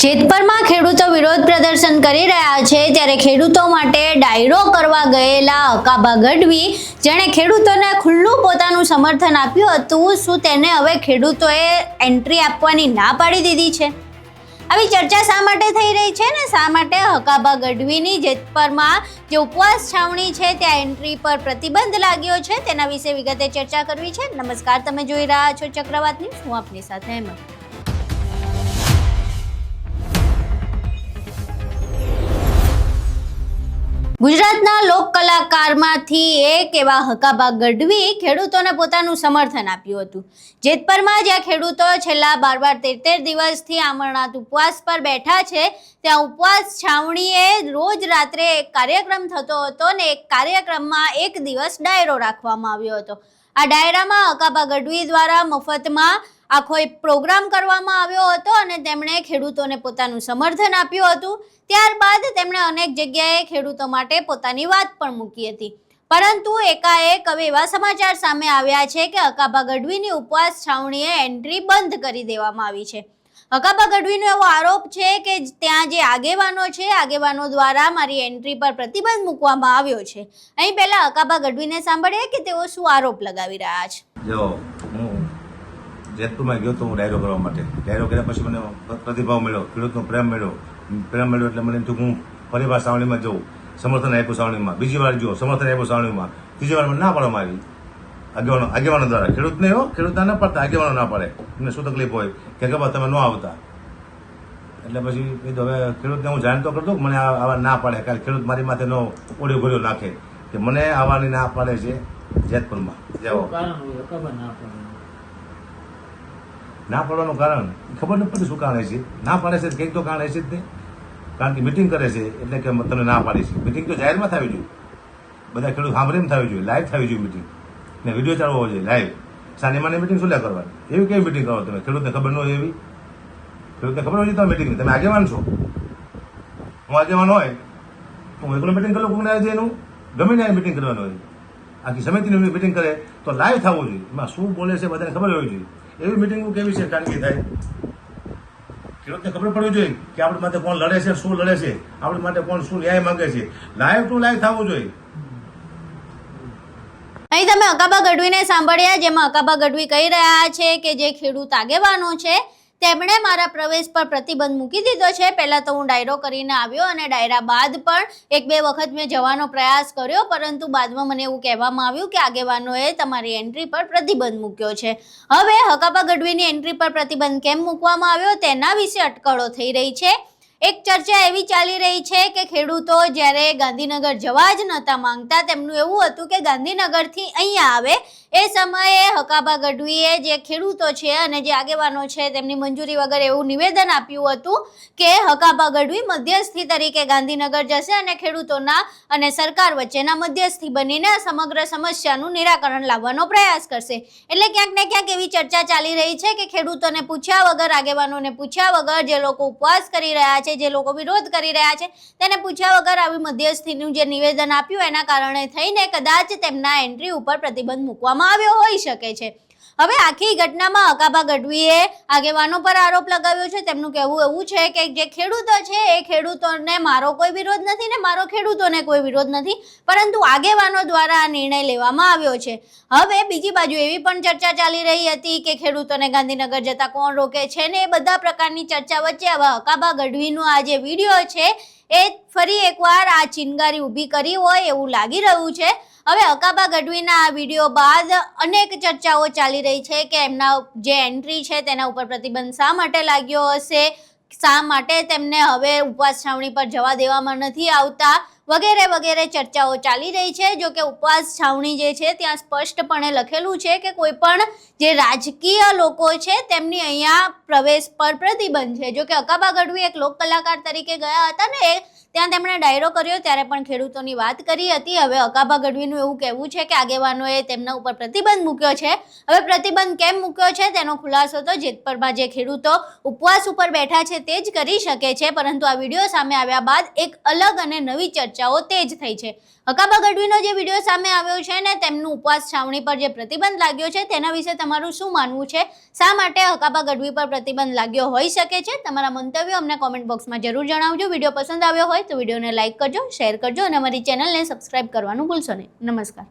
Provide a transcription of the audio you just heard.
જેતપરમાં ખેડૂતો વિરોધ પ્રદર્શન કરી રહ્યા છે ત્યારે ખેડૂતો માટે ડાયરો કરવા ગયેલા હકાભા ગઢવી જેણે ખેડૂતોને ખુલ્લું પોતાનું સમર્થન આપ્યું હતું, શું તેને હવે ખેડૂતોએ એન્ટ્રી આપવાની ના પાડી દીધી છે? આવી ચર્ચા શા માટે થઈ રહી છે ને શા માટે હકાભા ગઢવીની જેતપરમાં જે ઉપવાસ છાવણી છે ત્યાં એન્ટ્રી પર પ્રતિબંધ લાગ્યો છે તેના વિશે વિગતે ચર્ચા કરવી છે। નમસ્કાર, તમે જોઈ રહ્યા છો ચક્રવાત ન્યૂઝ, હું આપની સાથે હેમંત। ગુજરાતના લોક કલાકારમાંથી એક એવા હકાભા ગઢવી ખેડૂતોને પોતાનું સમર્થન આપ્યું હતું। જેતપરમાં જ્યાં ખેડૂતો છેલ્લા 12-13 દિવસથી આમરણાંત ઉપવાસ પર બેઠા છે ત્યાં ઉપવાસ છાવણીએ રોજ રાત્રે એક કાર્યક્રમ થતો હતો ને એક કાર્યક્રમમાં એક દિવસ ડાયરો રાખવામાં આવ્યો હતો। આ ડાયરામાં હકાભા ગઢવી દ્વારા મફતમાં આખો એક પ્રોગ્રામ કરવામાં આવ્યો હતો અને તેમણે ખેડૂતોને પોતાનું સમર્થન આપ્યું હતું। ત્યારબાદ તેમણે અનેક જગ્યાએ ખેડૂતો માટે પોતાની વાત પણ મૂકી હતી, પરંતુ એકાએક હવે એવા સમાચાર સામે આવ્યા છે કે હકાભા ગઢવીની ઉપવાસ છાવણીએ એન્ટ્રી બંધ કરી દેવામાં આવી છે। હકાભા ગઢવીનો એવો આરોપ છે કે ત્યાં જે આગેવાનો છે, આગેવાનો દ્વારા મારી એન્ટ્રી પર પ્રતિબંધ મૂકવામાં આવ્યો છે। અહીં પહેલા હકાભા ગઢવીને સાંભળીએ કે તેઓ શું આરોપ લગાવી રહ્યા છે। જો હું જેતપુરમાં ગયો તો હું ડાયરો કરવા માટે, ડાયરો કર્યા પછી મને પ્રતિભાવ મળ્યો, ખેડૂતનો પ્રેમ મળ્યો એટલે મને એમ થયું હું ફરીવાર સાવણીમાં જઉં, સમર્થન આપ્યું સાવણીમાં, બીજી વાર જો સમર્થન આપ્યું સાવણીમાં, ત્રીજી વાર મને ના પાડવામાં આવી આગેવાનો દ્વારા। ખેડૂતને ખેડૂત ના પડતા, આગેવાનો ના પડે, એમને શું તકલીફ હોય કે ખબર તમે ન આવતા, એટલે પછી કીધું હવે ખેડૂતને હું જાણ તો કરતો મને આવા ના પાડે, કારણ ખેડૂત મારી માથે નો ઓળ્યો ગોળ્યો નાખે કે મને આવવાની ના પાડે છે જેતપુરમાં। ના પાડવાનું કારણ ખબર નથી પડતી શું કારણ છે, ના પાડે છે કંઈક તો કારણ છે જ નહીં, કારણ કે મિટિંગ કરે છે એટલે કે તમને ના પાડી છે। મિટિંગ તો જાહેરમાં થવી જોઈએ, બધા ખેડૂત સાંભળીને થવી જોઈએ, લાઈવ થવી જોઈએ મિટિંગ ને વિડીયો ચાલવો હોવો જોઈએ લાઈવ। સાનિમાની મિટિંગ શું લે કરવાની, એવી કેવી મિટિંગ કરો તમે? ખેડૂતને ખબર ન હોય એવી? ખેડૂતને ખબર હોય તમે મિટિંગ, તમે આગેવાન છો, હું આગેવાન હોય હું એકલો મિટિંગ કરું કોઈને આજે એનું ગમે ને મિટિંગ કરવાનું હોય, આખી સમિતિની મિટિંગ કરે તો લાઈવ થવું જોઈએ, એમાં શું બોલે છે બધાને ખબર હોવી જોઈએ। એવી મિટિંગ કેવી છે ખાનગી થાય? ખેડૂતને ખબર પડવી જોઈએ કે આપણી માટે કોણ લડે છે, શું લડે છે, આપણી માટે કોણ શું ન્યાય માંગે છે, લાઈવ ટુ લાઈવ થવું જોઈએ। અહીં તમે હકાભા ગઢવીને સાંભળ્યા, જેમાં હકાભા ગઢવી કહી રહ્યા છે કે જે ખેડૂત આગેવાનો છે તેમણે મારા પ્રવેશ પર પ્રતિબંધ મૂકી દીધો છે। પહેલા તો હું ડાયરો કરીને આવ્યો અને ડાયરા બાદ પણ 1-2 વખત મેં જવાનો પ્રયાસ કર્યો, પરંતુ બાદમાં મને એવું કહેવામાં આવ્યું કે આગેવાનોએ તમારી એન્ટ્રી પર પ્રતિબંધ મૂક્યો છે। હવે હકાભા ગઢવીની એન્ટ્રી પર પ્રતિબંધ કેમ મૂકવામાં આવ્યો તેના વિશે અટકળો થઈ રહી છે। એક ચર્ચા એવી ચાલી રહી છે કે ખેડૂતો જ્યારે ગાંધીનગર જવા જ નહોતા માંગતા, તેમનું એવું હતું કે ગાંધીનગરથી અહીંયા આવે, એ સમયે હકાભા ગઢવીએ જે ખેડૂતો છે અને જે આગેવાનો છે તેમની મંજૂરી વગર એવું નિવેદન આપ્યું હતું કે હકાભા ગઢવી મધ્યસ્થી તરીકે ગાંધીનગર જશે અને ખેડૂતોના અને સરકાર વચ્ચેના મધ્યસ્થી બનીને સમગ્ર સમસ્યાનું નિરાકરણ લાવવાનો પ્રયાસ કરશે। એટલે ક્યાંક ને ક્યાંક એવી ચર્ચા ચાલી રહી છે કે ખેડૂતોને પૂછ્યા વગર, આગેવાનોને પૂછ્યા વગર, જે લોકો ઉપવાસ કરી રહ્યા છે, જે લોકો વિરોધ કરી રહ્યા છે તેને પૂછ્યા વગર આવી મધ્યસ્થીનું જે નિવેદન આપ્યું એના કારણે થઈને કદાચ તેમના એન્ટ્રી ઉપર પ્રતિબંધ મૂકવામાં આવ્યો હોઈ શકે છે। હવે આખી ઘટનામાં હકાભા ગઢવીએ આગેવાનો પર આરોપ લગાવ્યો છે। તેમનું કહેવું એવું છે કે જે ખેડૂતો છે એ ખેડૂતોને મારો કોઈ વિરોધ નથી ને મારો ખેડૂતોને કોઈ વિરોધ નથી, પરંતુ આગેવાનો દ્વારા આ નિર્ણય લેવામાં આવ્યો છે। હવે બીજી બાજુ એવી પણ ચર્ચા ચાલી રહી હતી કે ખેડૂતોને ગાંધીનગર જતા કોણ રોકે છે ને એ બધા પ્રકારની ચર્ચા વચ્ચે હવે હકાભા ગઢવીનો આ જે વિડીયો છે એ ફરી એકવાર આ ચિનગારી ઊભી કરી હોય એવું લાગી રહ્યું છે। હવે હકાભા ગઢવીના આ વિડીયો બાદ અનેક ચર્ચાઓ ચાલી રહી છે કે એમના જે એન્ટ્રી છે તેના ઉપર પ્રતિબંધ શા માટે લાગ્યો હશે, શા માટે તેમને હવે ઉપવાસ છાવણી પર જવા દેવામાં નથી આવતા, વગેરે વગેરે ચર્ચાઓ ચાલી રહી છે। જો કે ઉપવાસ છાવણી જે છે ત્યાં સ્પષ્ટપણે લખેલું છે કે કોઈ પણ જે રાજકીય લોકો છે તેમની અહીંયા પ્રવેશ પર પ્રતિબંધ છે। જો કે હકાભા ગઢવી એક લોક કલાકાર તરીકે ગયા હતા ને, ત્યાં તેમણે ડાયરો કર્યો ત્યારે પણ ખેડૂતોની વાત કરી હતી. હવે અકાબા ગઢવીનું એવું કહેવું છે કે આગેવાનોએ તેમના ઉપર પ્રતિબંધ મૂક્યો છે. હવે પ્રતિબંધ કેમ મૂક્યો છે તેનો ખુલાસો તો જેતપુરમાં જે ખેડૂતો ઉપવાસ ઉપર બેઠા છે તે જ કરી શકે છે, પરંતુ આ વિડીયો સામે આવ્યા બાદ એક અલગ અને નવી ચર્ચાઓ તેજ થઈ છે. અકાબા ગઢવીનો જે વિડીયો સામે આવ્યો છે ને તેમનું ઉપવાસ છાવણી પર જે પ્રતિબંધ લાગ્યો છે તેના વિશે તમારું શું માનવું છે? શા માટે અકાબા ગઢવી પર પ્રતિબંધ લાગ્યો હોઈ શકે છે? તમારા મંતવ્યો અમને કોમેન્ટ બોક્સમાં જરૂર જણાવજો. વિડીયો પસંદ આવ્યો હોય તો વિડીયોને લાઇક કરજો, શેર કરજો અને અમારી ચેનલને સબસ્ક્રાઇબ કરવાનું ભૂલશો નહીં. નમસ્કાર.